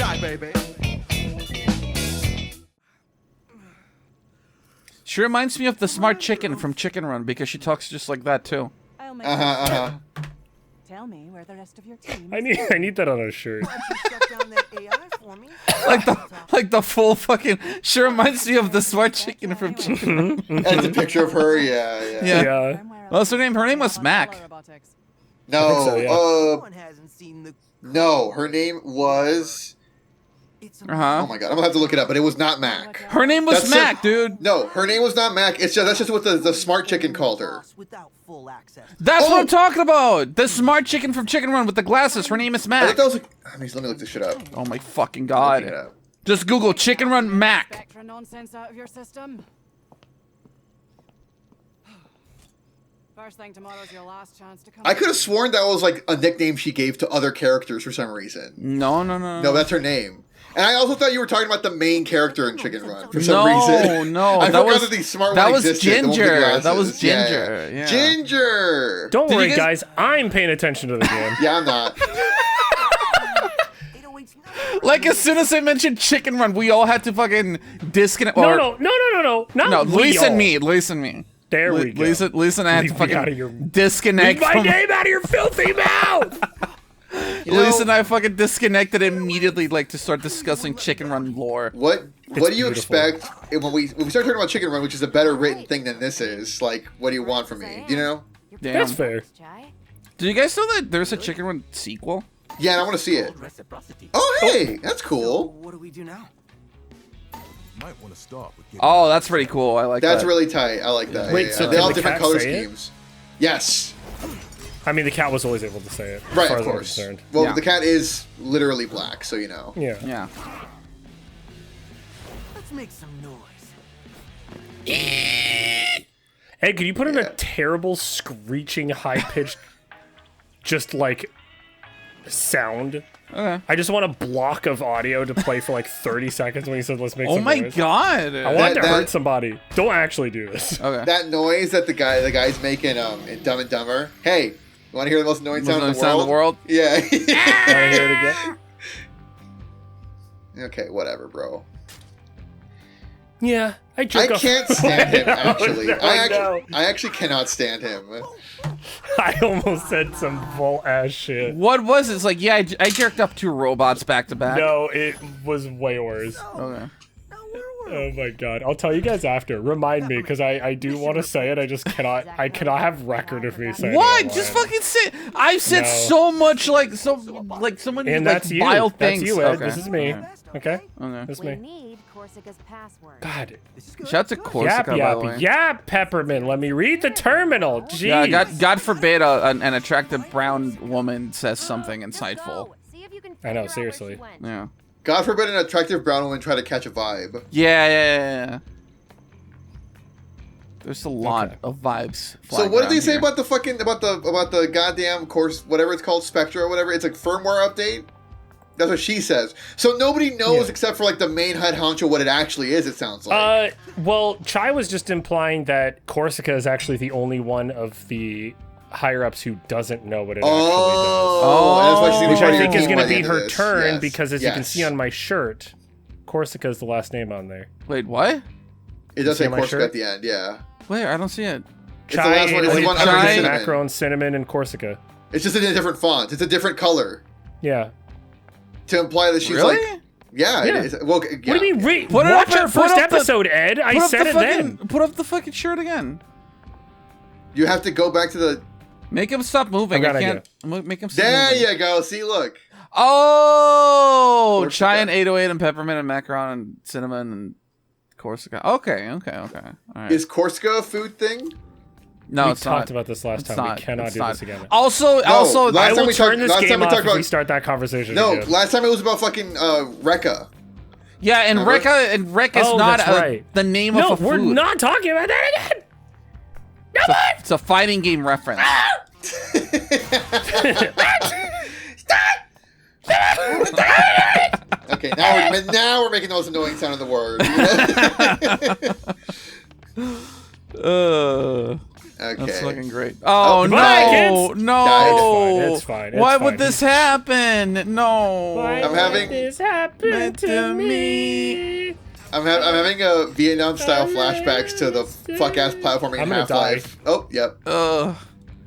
Die, baby. She reminds me of the smart chicken from Chicken Run because she talks just like that too. Tell me where the rest of your team. I need that on a shirt. like the full fucking. She reminds me of the smart chicken from Chicken Run. That's a picture of her. Yeah. What's her name? Her name was Mac. No. So, No, her name was. Oh my god, I'm gonna have to look it up, but it was not Mac. Her name was Mac, dude. No, her name was not Mac. That's just what the smart chicken called her. That's what I'm talking about. The smart chicken from Chicken Run with the glasses. Her name is I Mac. thought that was let me look this shit up. Oh my fucking god. Just Google Chicken Run Mac. Nonsense out of your system. First thing tomorrow's your last chance to come. I could have sworn that was like a nickname she gave to other characters for some reason. No. No, that's her name. And I also thought you were talking about the main character in Chicken Run for some reason. No, I forgot that these smart ones existed. Ginger. That was Ginger. Yeah. Ginger. Don't worry, guys. I'm paying attention to the game. Yeah, I'm not. Like as soon as I mentioned Chicken Run, we all had to fucking disconnect. No. Not Luis and me. There we go. Lisa and I had to fucking disconnect. Leave my name out of your filthy mouth! Lisa and I fucking disconnected immediately, like, to start discussing Chicken Run lore. What do you expect when we start talking about Chicken Run, which is a better written thing than this is? Like, what do you want from me? Do you know? Damn. That's fair. Do you guys know that there's a Chicken Run sequel? Yeah, and I want to see it. Oh, hey, that's cool. What do we do now? Might want to start with Oh, that's pretty cool. I like that. That's really tight. I like that. Wait, so they all did the have different cat color say it? schemes. Yes. I mean, the cat was always able to say it. Right, as far of as I'm course. concerned. Well, Yeah. the cat is literally black, so you know. Yeah. Let's make some noise. Hey, can you put in a terrible, screeching, high-pitched, just like, sound? Okay. I just want a block of audio to play for like 30 seconds when he said, let's make Oh some my noise. god. I want to hurt somebody. Don't actually do this. Okay. That noise that the guy's making in Dumb and Dumber. Hey, you want to hear the most annoying sound in the world? Yeah. Want to hear it again? Okay, whatever, bro. Yeah, I can't stand him, actually. No, I actually cannot stand him. I almost said some bull-ass shit. What was it? It's like, yeah, I jerked up 2 robots back to back. No, it was way worse. Okay. Oh my god. I'll tell you guys after. Remind me, because I do want to say it. I just cannot. I cannot have record of me saying What? it. Just fucking say. I've said so much, like so many and like that's you. vile things. That's you, Ed. Okay. This is me. Okay? Okay. This is me. God. Shout out to Corsica, by the way. Yap, Peppermint. Let me read the terminal. Jeez. Yeah, God forbid an attractive brown woman says something insightful. I know, seriously. Yeah. God forbid an attractive brown woman try to catch a vibe. Yeah. There's a lot of vibes. So what did they say here. about the fucking about the goddamn course, whatever it's called, Spectra or whatever? It's like firmware update. That's what she says. So nobody knows except for like the main head honcho what it actually is. It sounds like. Well, Chai was just implying that Corsica is actually the only one of the higher ups who doesn't know what it actually does. Oh, that's why she's Which I think is is going to be her turn because, as you can Yes. see on my shirt, Corsica is the last name on there. Wait, what? It does see say my Corsica shirt? at the end. Yeah. Wait, I don't see it. It's the last one. It's the one under Chai, cinnamon. Macron, Cinnamon, and Corsica. It's just in a different font. It's a different color Yeah. to imply that she's Really? like. Yeah, Yeah. it is. Well, yeah. What do you mean? Put it Watch up- our put first up the- episode, Ed. I Put up said the it fucking, then. Put up the fucking shirt again. You have to go back to the. Make him stop moving. I've got I an can't make him stop There moving. you go. See, look. Oh, Corsica. Chai and 808 and peppermint and macaron and cinnamon and Corsica. Okay. All right. Is Corsica a food thing? No, We it's talked not. about this last It's time. not. We cannot It's do not. this again. Also, last I time will we turn talked- this last time game we off talked if about- we start that conversation No, again. last time it was about fucking Rekka. yeah, and Remember? Rekka's Oh, not that's right. the name No, of a we're food. not talking about that again. It's a fighting game reference. Okay, now we're making the most annoying sound in the world. Okay. Okay. That's fucking great. Oh, goodbye, no, kids. no. It's fine. Why fine. would this happen? No. Why I'm would having- this happen to me? I'm having a Vietnam-style flashbacks to the fuck-ass platforming in I'm gonna Half-Life. Oh, yep. Ugh.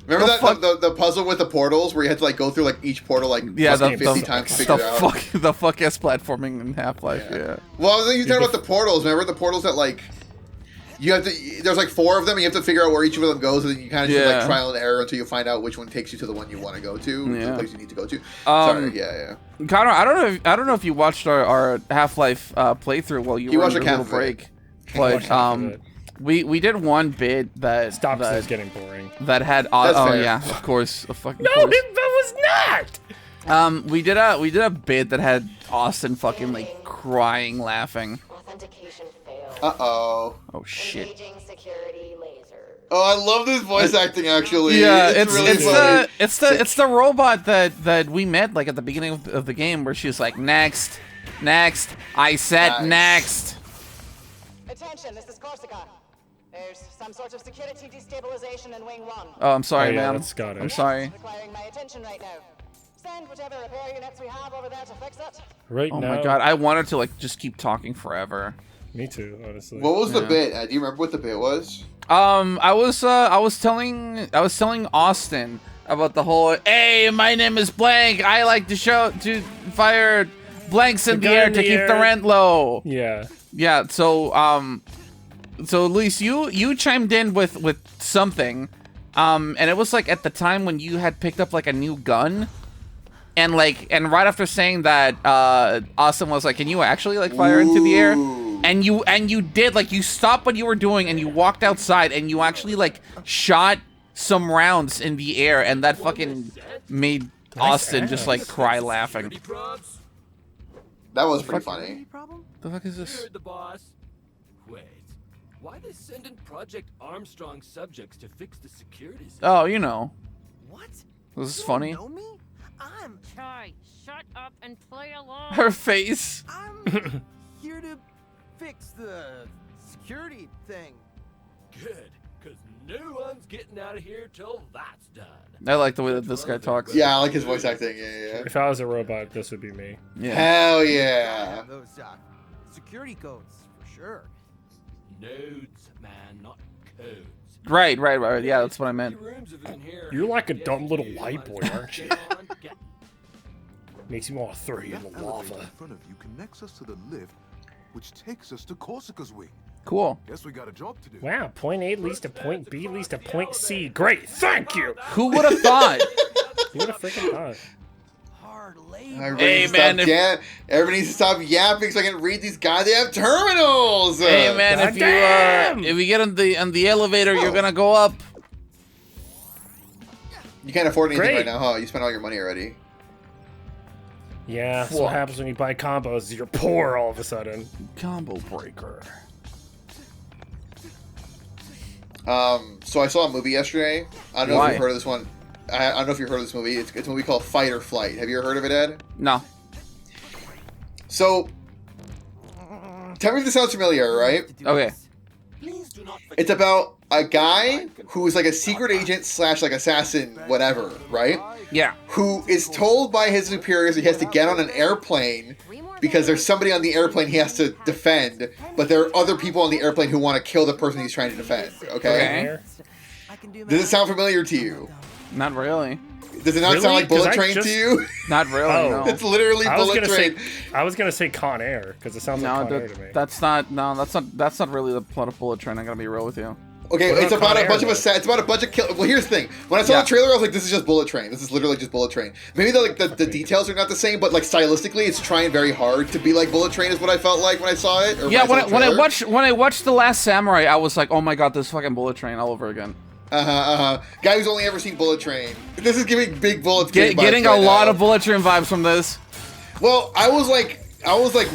Remember The that fuck- the puzzle with the portals where you had to like go through like each portal like Yeah, fucking the 50 times to figure it out? the fuck ass platforming in Half-Life. Yeah. Well, I was thinking about the portals. Remember the portals that like you have to? There's like 4 of them. And you have to figure out where each of them goes, and then you kind of just Yeah. like trial and error until you find out which one takes you to the one you want to go to, to Yeah. the place you need to go to. Sorry, yeah. Connor, I don't know if you watched our Half-Life playthrough while you He were on watched your like half little of it. break, watched but half of it. we did one bit that Stop that, this getting boring. that had That's oh fair. yeah, of course, a fucking No, course. that was not. We did a bit that had Austin fucking like crying laughing. Authentication failed. Uh-oh. Oh shit. Engaging security laser. Oh, I love this voice acting actually. Yeah, it's really it's funny. it's the robot that we met like at the beginning of the game where she's like next. I said Nice. next. Attention, this is Corsica. There's some sort of security destabilization in Wing 1. Oh, I'm sorry, Oh, yeah, ma'am. that's Scottish. I'm sorry. Requiring my attention right now. Send whichever repair units we have over there to fix it. Right Oh now. my god, I wanted to like just keep talking forever. Me too, honestly. What was the Yeah. bit? Do you remember what the bit was? I was telling Austin about the whole hey, my name is blank. I like to fire blanks in the gun air in to the keep the air. rent low. Yeah. Yeah, so Luis, you chimed in with something. And it was like at the time when you had picked up like a new gun. And right after saying that, Austin was like, "Can you actually like fire into the air?" Ooh. And you did, like, you stopped what you were doing and you walked outside and you actually like shot some rounds in the air, and that fucking made Austin just like cry laughing. That was pretty funny. Problem? The fuck is this? Heard the boss. Wait, why they sending Project Armstrong subjects to fix the security system? Oh, you know, What? this is You funny. Know me? I'm Chai, shut up and play along. Her face. here to fix the security thing. Good, because no one's getting out of here till that's done. I like the way that this guy talks. Yeah, I like his voice acting. Yeah. If I was a robot, this would be me. Yeah. Hell yeah. Those security codes for sure. Nodes, man, not codes. Right. Yeah, that's what I meant. Three rooms of it in here. You're like a Guess dumb you little can white boy, get aren't you? on, get- Makes me want to throw you in That the elevator lava. in front of you connects us to the lift, which takes us to Corsica's wing. Cool. Guess we got a job to do. Wow, point A leads to point B leads to point C. Great, thank you. Who would have thought? You would have freaking thought. Hard labor. Everybody Hey, needs to man, stop everybody needs to stop yapping so I can read these goddamn terminals. Hey man, Goddamn! if you get on the elevator, you're gonna go up. You can't afford anything Great. right now, huh? You spent all your money already. Yeah, that's Fuck. what happens when you buy combos. Is you're poor all of a sudden. Combo breaker. So I saw a movie yesterday. I don't know Why? if you've heard of this one. I don't know if you've heard of this movie. It's a movie called Fight or Flight. Have you ever heard of it, Ed? No. So, tell me if this sounds familiar, right? Okay. Please do not forget It's about a guy who's like a secret agent slash like assassin, whatever, right? Yeah. Who is told by his superiors that he has to get on an airplane because there's somebody on the airplane he has to defend, but there are other people on the airplane who want to kill the person he's trying to defend. Okay? Okay. I can do Does it sound familiar to you? Not really. Does it not Really? sound like 'Cause Bullet I Train just- to you? Not really. Oh. No. It's literally I was Bullet gonna Train. say I was gonna say Con Air because it sounds like No, Con Air to me. that's not really the plot of Bullet Train. I'm gonna be real with you. Okay, What it's about about Con a bunch Air, of it's about a bunch of kill. Well, here's the thing. When I saw Yeah. the trailer, I was like, "This is just Bullet Train. This is literally just Bullet Train." Maybe the details are not the same, but like stylistically, it's trying very hard to be like Bullet Train. Is what I felt like when I saw it. Or Yeah, when I saw the trailer. when I watched The Last Samurai, I was like, oh my god, this is fucking Bullet Train all over again. Guy who's only ever seen Bullet Train. This is giving big Bullet Train vibes Getting right a lot now. of Bullet Train vibes from this. Well, I was like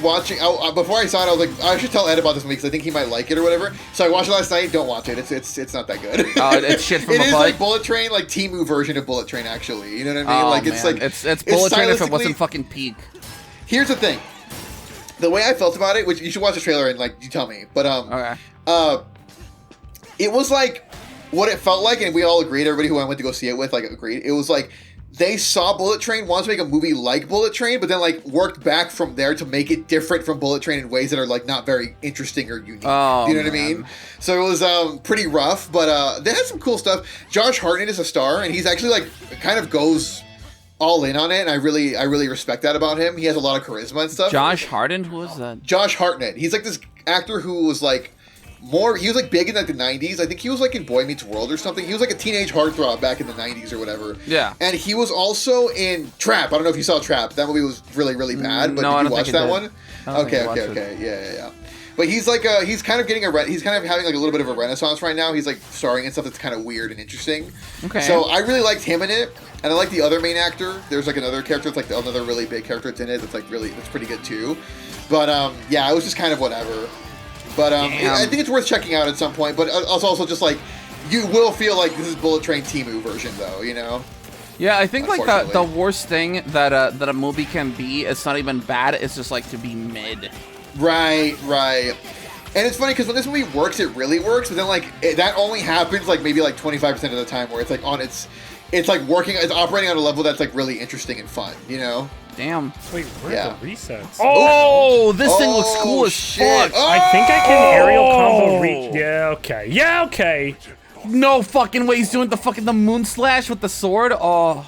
watching. Before I saw it, I was like, I should tell Ed about this movie because I think he might like it or whatever. So I watched it last night. Don't watch it. It's not that good. It's shit from It a is butt. like Bullet Train, like Temu version of Bullet Train. Actually, you know what I mean? Oh, like it's man. like it's Bullet Train if it stylistically- wasn't fucking peak. Here's the thing. The way I felt about it, which you should watch the trailer and like you tell me, but Okay. it was like what it felt like, and we all agreed. Everybody who I went to go see it with like agreed. It was like they saw Bullet Train, wanted to make a movie like Bullet Train, but then like worked back from there to make it different from Bullet Train in ways that are like not very interesting or unique. Oh, you know what I man. mean? So it was pretty rough, but they had some cool stuff. Josh Hartnett is a star, and he's actually like kind of goes all in on it, and I really respect that about him. He has a lot of charisma and stuff. Josh Harden? Who was that? Josh Hartnett. He's like this actor who was like he was like big in like the 90s. I think he was like in Boy Meets World or something. He was like a teenage heartthrob back in the 90s or whatever. Yeah. And he was also in Trap. I don't know if you saw Trap. That movie was really, really bad, but No, I did don't you watch think I that did. one? I don't think I watched Okay. Yeah. But he's like he's kind of getting he's kind of having like a little bit of a renaissance right now. He's like starring in stuff that's kind of weird and interesting. Okay. So I really liked him in it, and I like the other main actor. There's like another character that's like another really big character that's in it. That's pretty good too. But yeah, it was just kind of whatever. But I think it's worth checking out at some point. But also just like you will feel like this is Bullet Train Temu version though, you know. Yeah, I think like the Unfortunately. worst thing that a movie can be, it's not even bad. It's just like to be mid. Right. And it's funny because when this movie works, it really works. But then like that only happens like maybe like 25% of the time, where it's like it's like working, it's operating on a level that's like really interesting and fun, you know. Damn. Wait, where Yeah. are the resets? Oh, this thing looks cool as shit. fuck. I think I can aerial combo reach. Oh. Yeah, okay. No fucking way he's doing the moon slash with the sword. Oh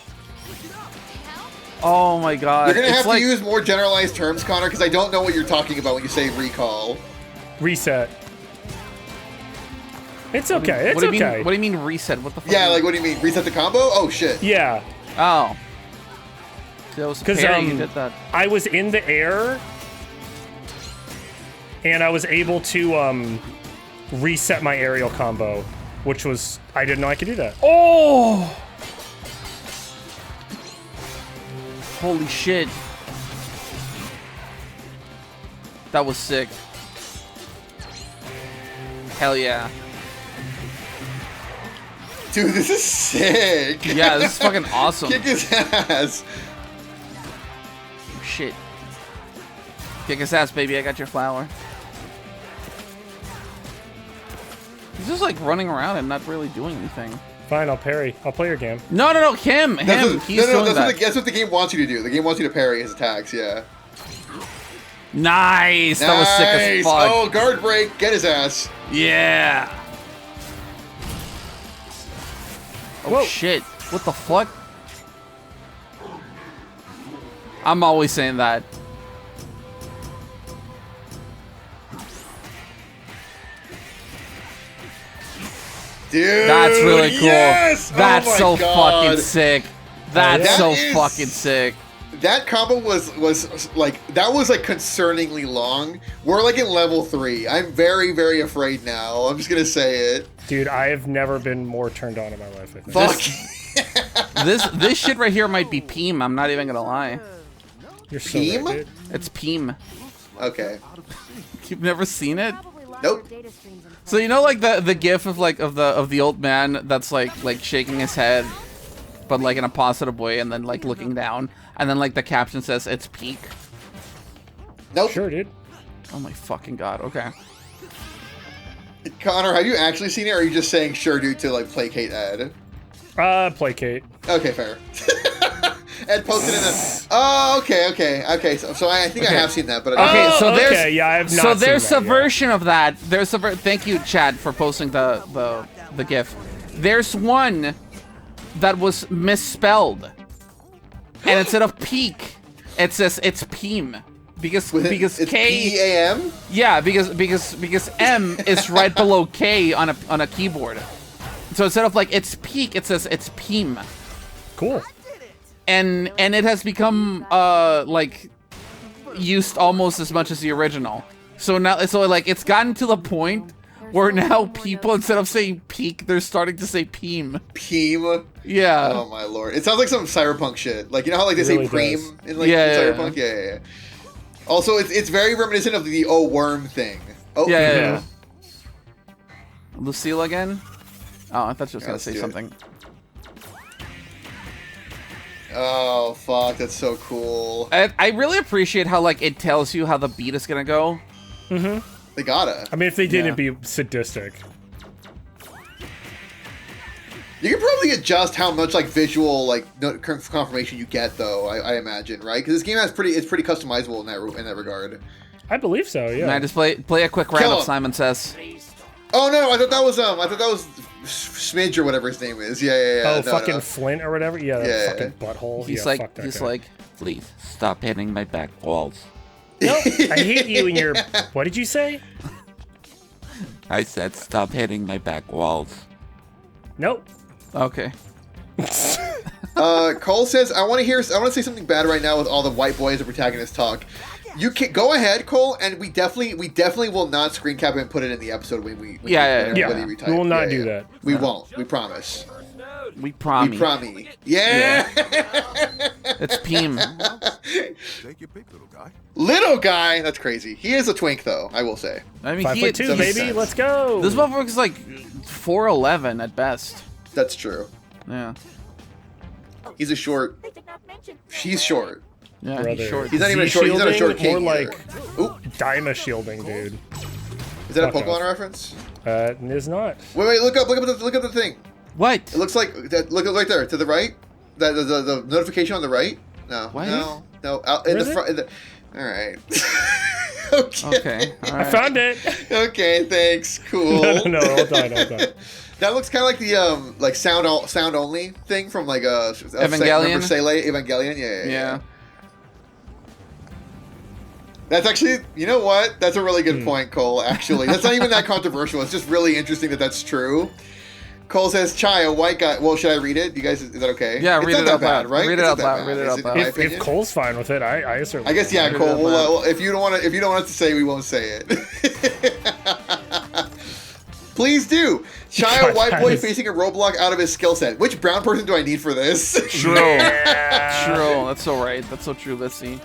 my god. You're gonna It's have like, to use more generalized terms, Connor, because I don't know what you're talking about when you say recall. Reset. It's okay. It's what do you okay. mean? What do you mean reset? What the fuck? Yeah, like what do you mean? Reset the combo? Oh shit. Yeah, Oh. That was 'Cause, Perry who did that. I was in the air, and I was able to reset my aerial combo, which was I didn't know I could do that. Oh! Holy shit. That was sick. Hell yeah. Dude, this is sick. Yeah, this is fucking awesome. Kick his ass. Shit. Kick his ass, baby. I got your flower. He's just like running around and not really doing anything. Fine, I'll parry. I'll play your game. No, him. He's doing that. That's what the game wants you to do. The game wants you to parry his attacks, yeah. Nice. That was sick as fuck. Oh, guard break. Get his ass. Yeah. Oh Whoa. shit. What the fuck? I'm always saying that. Dude, That's really cool. Yes! That's oh my so God. fucking sick. That's That so is- fucking sick. That combo was like concerningly long. We're like in level 3. I'm very, very afraid now. I'm just gonna say it. Dude, I have never been more turned on in my life, I think. Fuck. This shit right here might be Peam. I'm not even gonna lie. You're so Peam? right, dude. It's Peam. Okay. You've never seen it? Nope. So you know like the gif of like of the old man that's like shaking his head, but like in a positive way, and then like looking down, and then like the caption says it's peak. Nope. Sure, dude. Oh my fucking god. Okay. Connor, have you actually seen it, or are you just saying sure dude to like placate Ed? Placate. Okay, fair. Ed posted in the. Oh, okay. So I think I have seen that, but I Okay, so there's okay, yeah, I have not so seen there's that a yet. version of that. There's a thank you, Chad, for posting the gif. There's one that was misspelled, and instead of peak, it says it's Peam because it's K. P-E-A-M? Yeah, because M is right below K on a keyboard. So instead of like it's peak, it says it's Peam. Cool. And it has become like used almost as much as the original. So now like it's gotten to the point where now people, instead of saying peak, they're starting to say Peam. Peam? Yeah. Oh my lord. It sounds like some cyberpunk shit. Like, you know how like they It say really preem does. in like Yeah, yeah, cyberpunk? Yeah. Also, it's very reminiscent of the oh worm thing. Oh Yeah. Lucille again? Oh, I thought she was gonna let's say do it. something. Oh fuck, that's so cool. I really appreciate how like it tells you how the beat is gonna go. They gotta. I mean, if they didn't, Yeah. it'd be sadistic. You can probably adjust how much like visual like confirmation you get, though. I imagine, right? Because this game it's pretty customizable in that regard. I believe so. Yeah. Can I just play a quick round Kill of him. Simon Says? Oh no, I thought that was Smidge or whatever his name is. Yeah. Oh, No, fucking no. Flint or whatever. Yeah, that Yeah. fucking butthole. He's yeah, like, fuck that he's guy. like, please stop hitting my back walls. No, I hate you and your. What did you say? I said stop hitting my back walls. Nope. Okay. Cole says, I want to say something bad right now with all the white boys and protagonists talk. You can go ahead, Cole, and we definitely will not screen cap it and put it in the episode when we Yeah. We will not Yeah, do yeah. that. We won't. We promise. We promise. We promise. Yeah. It's Peam. Take your pick, little guy. Little guy. That's crazy. He is a twink, though. I will say. I mean, 5'2", baby. sense. Let's go. This motherfucker's like 4'11" at best. That's true. Yeah. He's a short. She's short. Yeah, Brother. he's short. He's not even a short. He's not a short king. More either. like Ooh, Dyma shielding, dude. is that a Fuck Pokemon off. reference? It is not. Wait. Look up the thing. What? It looks like that. Look right there to the right. The notification on the right. No. What? No. Out in Where the is front. All right. Okay. Okay. All I right. found it. Okay. Thanks. Cool. no, hold on. That looks kind of like the like sound only thing from like Evangelion? Remember Sele Evangelion? Yeah. That's actually, you know what? That's a really good point, Cole. Actually, that's not even that controversial. It's just really interesting that that's true. Cole says, "Chai, a white guy." Well, should I read it? You guys, is that okay? Yeah, It's read not it that out bad, loud. right? Read it It's not out that loud. bad, Read it is out in loud. my If opinion? Cole's fine with it, I certainly. I guess yeah, Read it Cole. out Well, loud. if you don't want us to say, we won't say it. Please do. Chai, a God, white that boy is- facing a roadblock out of his skill set. Which brown person do I need for this? True. True. That's so right. That's so true. Let's see.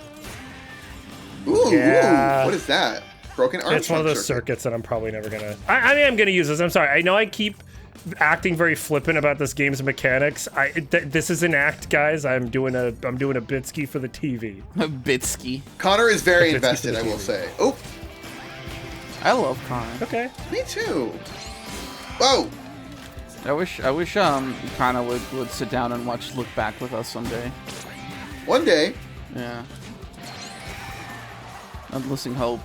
Yeah. Ooh, what is that? Broken arm. It's one of those circuits that I'm probably never gonna. I mean, I'm gonna use this. I'm sorry. I know I keep acting very flippant about this game's mechanics. This is an act, guys. I'm doing a Bitsky for the TV. Bitsky. Connor is very It's invested, I will say. Oh, I love Conor. Okay. me too. Whoa. I wish Conor would sit down and look back with us someday. One day. Yeah. Unlisting hope.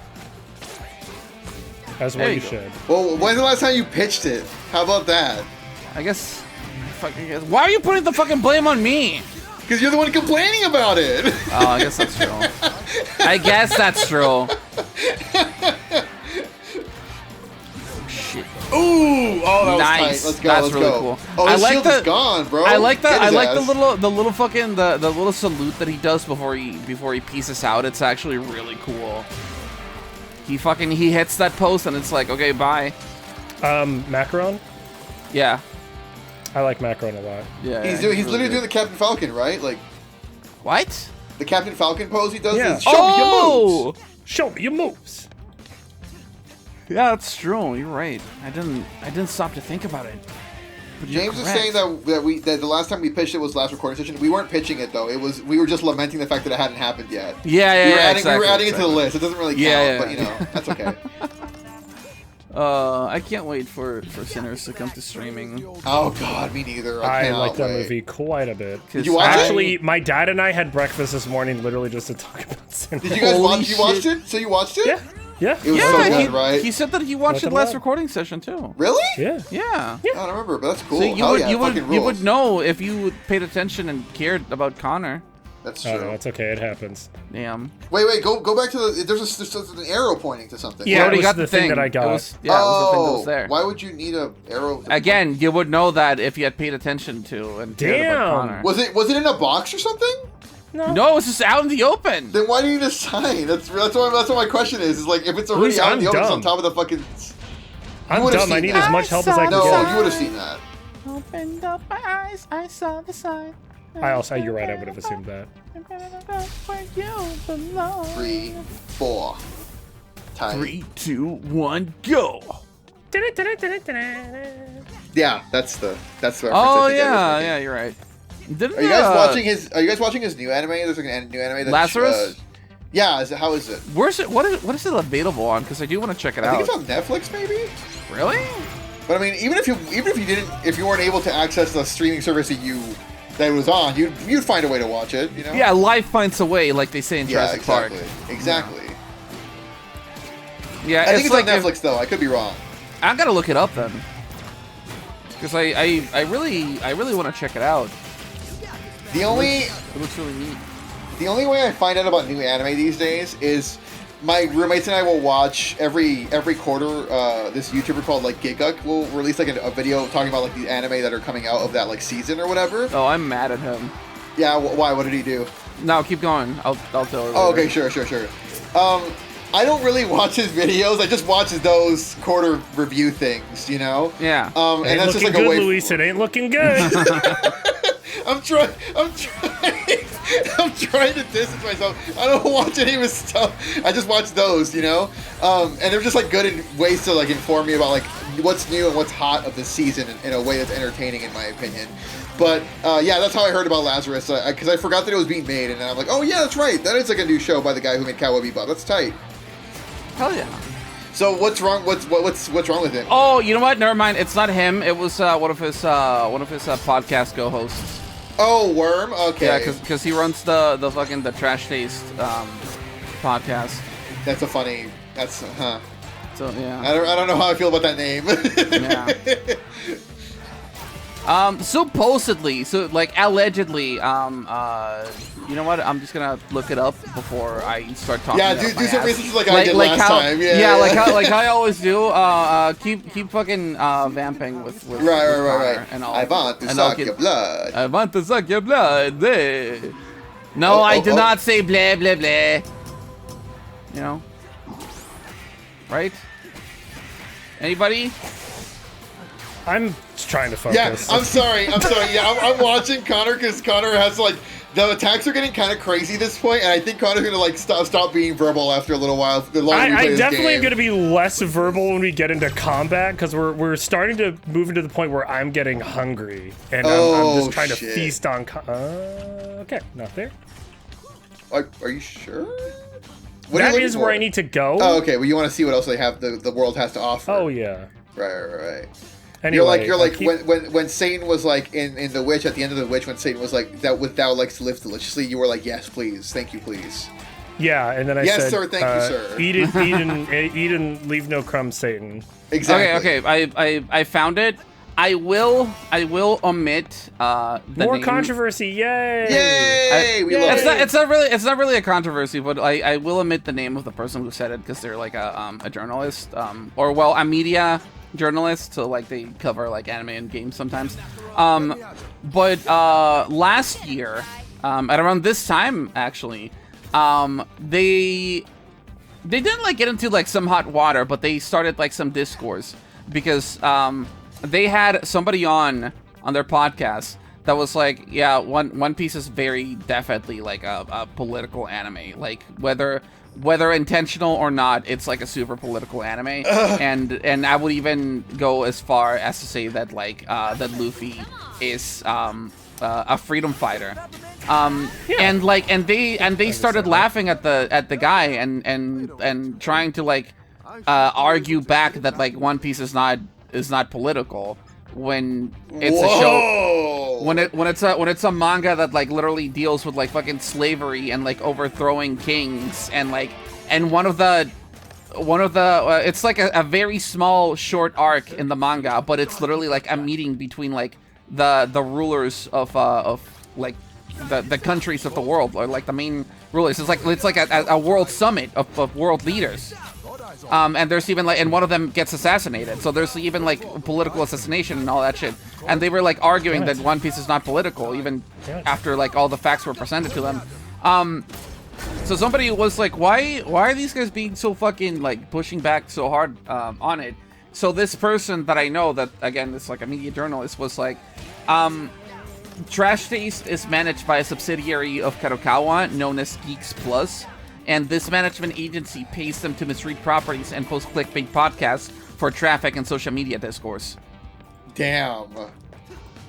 As There well you you go. should. Well, when's the last time you pitched it? How about that? I guess. Why are you putting the fucking blame on me? Because you're the one complaining about it. Oh, I guess that's true. I guess that's true. Shit. Ooh! Oh, that was Nice. tight. Let's go. That's let's really go. cool. Oh, I his like shield the- is gone, bro. I like Get his the ass. little fucking the little salute that he does before he pieces out. It's actually really cool. He hits that post and it's like, okay, bye. Macaron. Yeah. I like Macaron a lot. Yeah. He's really literally good. doing the Captain Falcon, right? Like What? the Captain Falcon pose he does. Yeah. Is, show me your moves. Show me your moves. Yeah, that's true. You're right. I didn't stop to think about it. But you're James is correct. saying that the last time we pitched it was last recording session. We weren't pitching it though. We were just lamenting the fact that it hadn't happened yet. Yeah, we were exactly, adding it to the exactly. list. It doesn't really count, Yeah, but you know that's okay. I can't wait for Sinners to come to streaming. Oh god, me neither. I cannot like that wait. movie quite a bit. Did you watch it? Actually, my dad and I had breakfast this morning, literally just to talk about cinema. Did you guys Holy watch? You watched shit. it? So you watched it? Yeah. Yeah. It was Yeah, so good, right? he said that he watched Like it it last a lot. recording session too. Really? Yeah. Yeah. I don't remember, but that's cool. So you Hell would yeah, fucking you rules. would know if you paid attention and cared about Conor. That's Oh, true. no, it's okay. It happens. Damn. Wait, go back to the. There's an arrow pointing to something. Yeah, You already it was got the thing that I got. It was the thing that was there. Why would you need a arrow? Again, you would know that if you had paid attention to and cared about Damn. Conor. Was it in a box or something? No, it's just out in the open. Then why do you need a sign? That's what my question is. Is like if it's already out in the open, it's on top of the fucking. I'm would've dumb. I seen need that. as much help as I can No, get. you would have seen that. Opened up my eyes, I saw the sign. You're right. I would have assumed that. Where you belong. 3, 4. Time. 3, 2, 1, go. Yeah, that's the reference. Oh I think I was yeah, making. yeah, you're right. Didn't, Are you guys watching his new anime? There's like a new anime that Lazarus? yeah, how is it? Where's it? What is it available on? Because I do want to check it I out. think it's on Netflix, maybe. Really? But I mean, even if you didn't, if you weren't able to access the streaming service that it was on, you'd find a way to watch it. You know? Yeah, life finds a way, like they say in Jurassic Park. Exactly. Yeah, I think it's like on Netflix though. I could be wrong. I gotta look it up then, because I really want to check it out. The only It looks really neat. The only way I find out about new anime these days is my roommates and I will watch every quarter. This YouTuber called like Giguk will release like a video talking about like the anime that are coming out of that like season or whatever. Oh, I'm mad at him. Yeah, why? What did he do? No, keep going. I'll tell her. Oh, later. okay, sure. I don't really watch his videos. I just watch those quarter review things, you know. Yeah. And Ain't that's looking just like good, a way. Luis. It ain't looking good. I'm trying to distance myself. I don't watch any of his stuff. I just watch those, you know? And they're just like good in ways to like inform me about like what's new and what's hot of the season in a way that's entertaining in my opinion. But yeah, that's how I heard about Lazarus, because I forgot that it was being made, and then I'm like, oh yeah, that's right. That is like a new show by the guy who made Cowboy Bebop. That's tight. Hell yeah. So what's wrong? What's wrong with him? Oh, you know what? Never mind. It's not him. It was one of his podcast co-hosts. Oh, Worm. Okay. Yeah, because he runs the fucking Trash Taste podcast. That's a funny. That's So yeah. I don't know how I feel about that name. Yeah. Supposedly, so like allegedly, you know what? I'm just gonna look it up before I start talking. Yeah, do some research like I did last time. Yeah, like I always do. Keep fucking vamping with right. And I want to suck your blood. I want to suck your blood. No, I do not say blah blah blah. You know, right? Anybody? I'm trying to focus. Yeah, I'm sorry. Yeah, I'm watching Connor because Connor has like the attacks are getting kind of crazy at this point, and I think Connor's gonna like stop being verbal after a little while. I definitely am gonna be less verbal when we get into combat because we're starting to move into the point where I'm getting hungry and I'm just trying to feast on. Okay, not there. Are you sure? That is where I need to go. Oh, okay. Well, you want to see what else they have the world has to offer. Oh yeah. Right. Anyway, you're like when Satan was like in The Witch, at the end of The Witch, when Satan was like, thou likes to live deliciously, you were like, yes, please, thank you, please. Yeah, and then I yes, said, sir, thank you, sir. Eat and leave no crumbs, Satan. Exactly. Okay. I found it. I will omit the more name. Controversy. Yay! It's not really a controversy, but I will omit the name of the person who said it because they're like a journalist, or well, a media journalist, so like they cover like anime and games sometimes. But last year, at around this time actually, they didn't like get into like some hot water, but they started like some discourse because they had somebody on their podcast that was like, yeah, One Piece is very definitely like a political anime, like whether intentional or not, it's like a super political anime. And I would even go as far as to say that like that Luffy is a freedom fighter. And they started laughing at the guy and trying to like argue back that like One Piece is not political when it's a show, when it's a manga that like literally deals with like fucking slavery and like overthrowing kings and one of the it's like a very small short arc in the manga, but it's literally like a meeting between like the rulers of like the countries of the world, or like the main rulers. It's like a world summit of world leaders. And there's even like, and one of them gets assassinated. So there's even like political assassination and all that shit. And they were like arguing that One Piece is not political, even after like all the facts were presented to them. So somebody was like, why are these guys being so fucking like pushing back so hard on it? So this person that I know, that again is like a media journalist, was like, Trash Taste is managed by a subsidiary of Kadokawa known as Geeks Plus. And this management agency pays them to misread properties and post clickbait podcasts for traffic and social media discourse. Damn.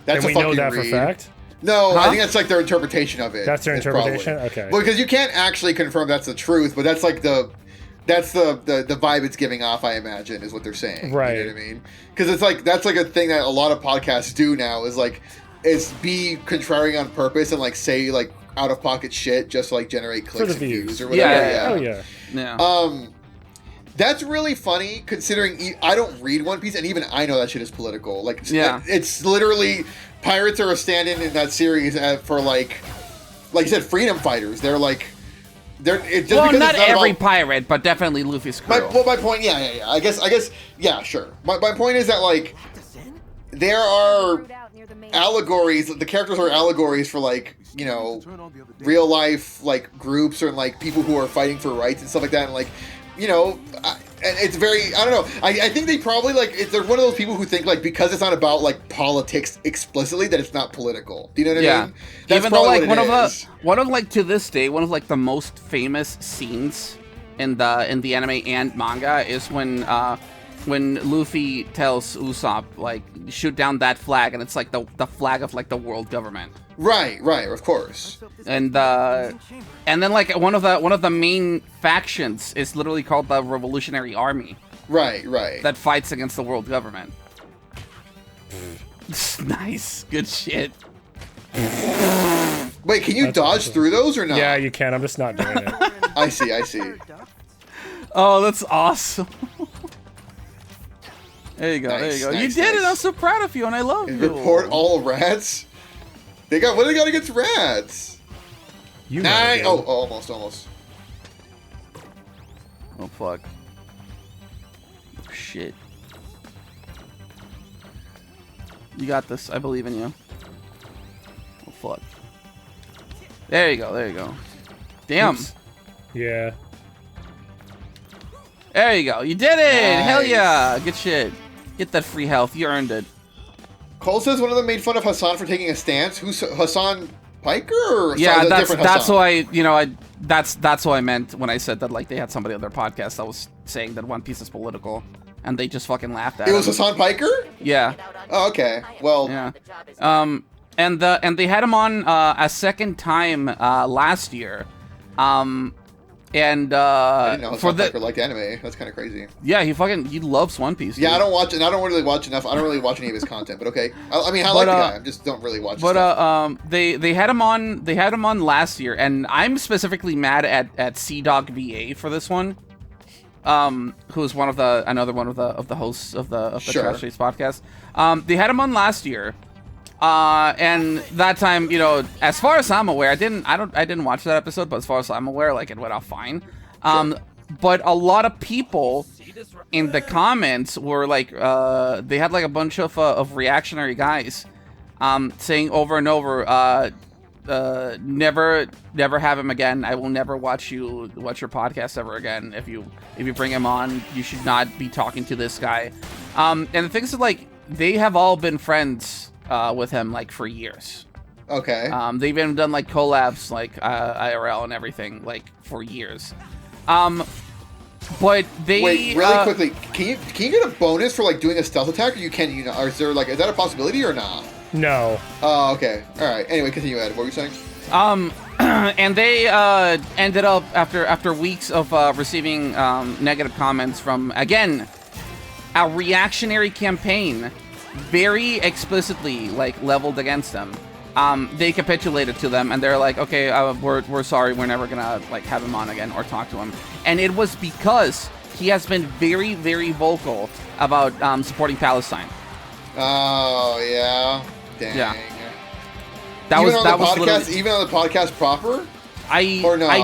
That's and we know that read. For fact? No, I think that's like their interpretation of it. That's their interpretation? Probably. Okay. Well, because you can't actually confirm that's the truth, but that's like the That's the vibe it's giving off, I imagine, is what they're saying. Right. You know what I mean? Because it's like, that's like a thing that a lot of podcasts do now, is like, is be contrarian on purpose and like say like out of pocket shit just to like generate clicks and views or whatever. Oh yeah. Yeah. That's really funny considering I don't read One Piece and even I know that shit is political. Like, it's literally pirates are a stand-in in that series for like you said, freedom fighters. They're like. Well, not every pirate, but definitely Luffy's crew. My point, yeah. I guess, yeah, sure. My point is that, like, there are allegories, the characters are allegories for, like, you know, real life, like, groups or, like, people who are fighting for rights and stuff like that, and, like, you know, and it's very, I don't know, I think they probably, like, they're one of those people who think, like, because it's not about, like, politics explicitly, that it's not political. Do you know what I mean? That's even though, like, one of like, to this day, one of, like, the most famous scenes in the anime and manga is when Luffy tells Usopp, like, shoot down that flag, and it's, like, the flag of, like, the world government. Right, of course. And then like one of the main factions is literally called the Revolutionary Army. Right. That fights against the world government. Nice, good shit. Wait, can you dodge through those or not? Yeah, you can. I'm just not doing it. I see. Oh, that's awesome. There you go. Nice, you did it. I'm so proud of you, and I love you. Report all rats. What do they got against rats? Almost. Oh fuck. Shit. You got this. I believe in you. Oh fuck. There you go. Damn. Oops. Yeah. There you go. You did it. Nice. Hell yeah. Good shit. Get that free health. You earned it. Cole says one of them made fun of Hassan for taking a stance. Who's Hassan Piker? Or yeah, that's Hassan? why that's what I meant when I said that, like, they had somebody on their podcast that was saying that One Piece is political, and they just fucking laughed at it. It was Hassan Piker? Yeah. Oh, okay. Well. Yeah. And they had him on a second time last year. And I didn't know Hassan Piker liked anime. That's kind of crazy. Yeah, he loves One Piece. Dude. Yeah, I don't watch, and I don't really watch enough. I don't really watch any of his content, but okay. I mean, I like the guy. I just don't really watch. But they had him on. They had him on last year, and I'm specifically mad at Sea-Dog VA for this one. Who's another one of the hosts of the Trash Face podcast. They had him on last year. And that time, you know, as far as I'm aware, I didn't watch that episode, but as far as I'm aware, like, it went off fine. But a lot of people in the comments were like, they had like a bunch of reactionary guys, saying over and over, never have him again. I will never watch your podcast ever again. If you bring him on, you should not be talking to this guy. And the thing is, like, they have all been friends with him, like, for years. Okay. They've even done, like, collabs, like, IRL and everything, like, for years. But they... Wait, really quickly, can you get a bonus for, like, doing a stealth attack, or is there, like, is that a possibility or not? No. Oh, okay. Alright, anyway, continue, Ed. What were you saying? And they ended up, after weeks of receiving negative comments from, again, a reactionary campaign very explicitly, like, leveled against them. They capitulated to them, and they're like, okay, we're sorry, we're never gonna, like, have him on again or talk to him. And it was because he has been very, very vocal about supporting Palestine. Oh, yeah. Dang. Yeah. Even on the podcast proper? I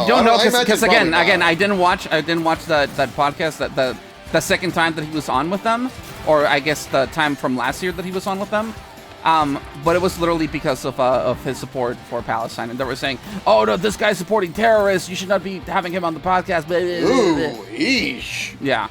don't know, because again, I didn't watch that podcast the second time that he was on with them, or I guess the time from last year that he was on with them. But it was literally because of his support for Palestine, and they were saying, "Oh no, this guy's supporting terrorists. You should not be having him on the podcast." Ooh, eesh. Yeah.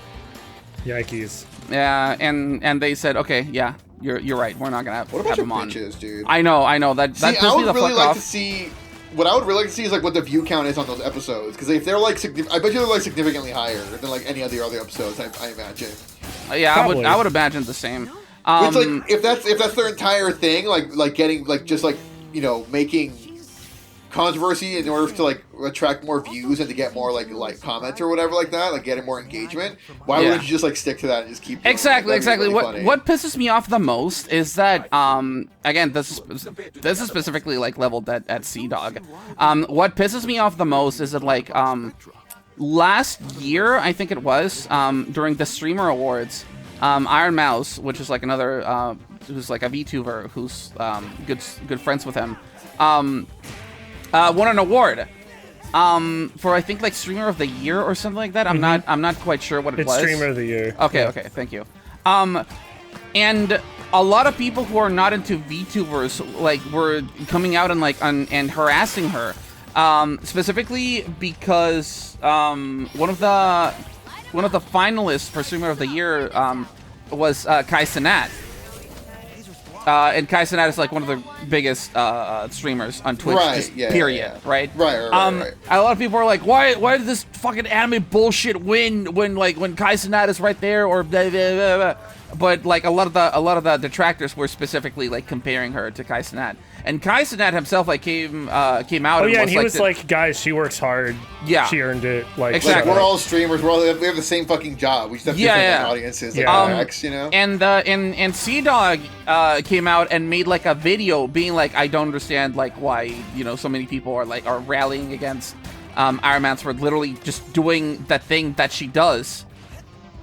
Yikes. Yeah, and they said, "Okay, yeah, you're right. We're not gonna have him on." Bitches, dude. I know. That See, pissed me the fuck off. To see. What I would really like to see is, like, what the view count is on those episodes, because if they're, like, I bet you they're, like, significantly higher than, like, any of the other episodes. I imagine. Yeah, Probably. I would imagine the same. It's like, if that's their entire thing, like getting, like, just, like, you know, making controversy in order to like attract more views and to get more like comments or whatever like that, like getting more engagement. Why wouldn't you just like stick to that and just keep doing exactly it? That'd be really what funny. what pisses me off the most is that again, this is specifically like leveled at Sea Dog. What pisses me off the most is that like last year, I think it was, during the Streamer Awards, Iron Mouse, which is like another who's like a VTuber who's good friends with him, won an award for I think like Streamer of the Year or something like that. I'm not quite sure what it was. It's Streamer of the Year. Okay, thank you. And a lot of people who are not into VTubers like were coming out and like and harassing her, specifically because one of the finalists for Streamer of the Year was Kai Cenat. And Kai Cenat is like one of the biggest streamers on Twitch, period, right? Right. A lot of people are like, why did this fucking anime bullshit win when Kai Cenat is right there, or blah, blah, blah, blah. But like a lot of the detractors were specifically like comparing her to Kai Cenat. And Kai Cenat himself like came out. Oh yeah, and he was the, like, guys, she works hard. Yeah, she earned it. Like, exactly. We're all streamers. We have the same fucking job. We just have different audiences. Like you know. And Sea Dog came out and made like a video being like, I don't understand like why so many people are rallying against Iron Man for literally just doing the thing that she does.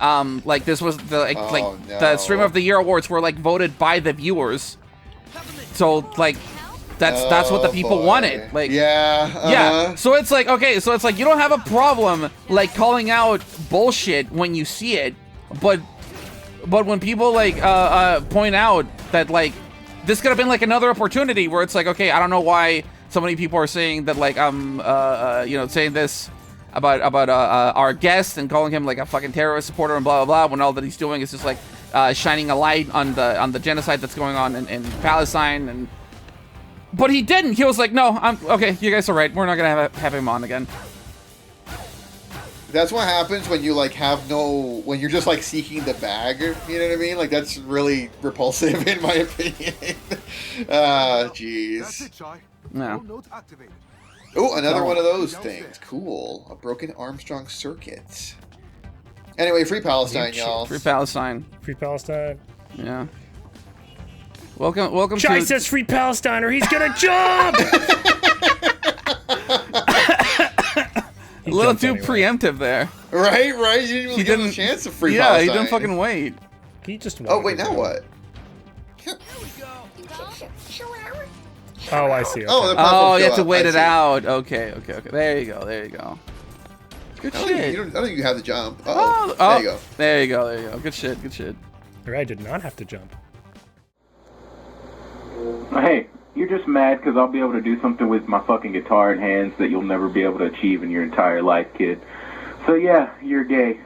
Like this was the Streamer of the Year awards were like voted by the viewers. So like that's what the people wanted. Like yeah. So it's like you don't have a problem like calling out bullshit when you see it, but when people like point out that like this could have been like another opportunity where it's like, okay, I don't know why so many people are saying that like saying this about our guest and calling him like a fucking terrorist supporter and blah blah blah, when all that he's doing is just like shining a light on the genocide that's going on in Palestine. But he didn't. He was like, no, I'm okay. You guys are right. We're not gonna have him on again. That's what happens when you like when you're just like seeking the bag. You know what I mean? Like that's really repulsive in my opinion. Jeez. That's it, Chai. No. Note activated. Oh, another one of those things. Cool. A broken Armstrong circuit. Anyway, free Palestine, y'all. Free Palestine. Free Palestine. Yeah. Welcome Chai to... says free Palestine or he's gonna jump! A little too preemptive there. Right? You didn't even give him a chance to free Palestine. Yeah, he didn't fucking wait. He just Oh, wait, now what? Oh, I see. Okay. Oh, you have to wait it out. Okay. There you go. Good shit. I don't think you have to jump. There you go. There you go. Good shit. Or I did not have to jump. Hey, you're just mad because I'll be able to do something with my fucking guitar in hands that you'll never be able to achieve in your entire life, kid. So yeah, you're gay.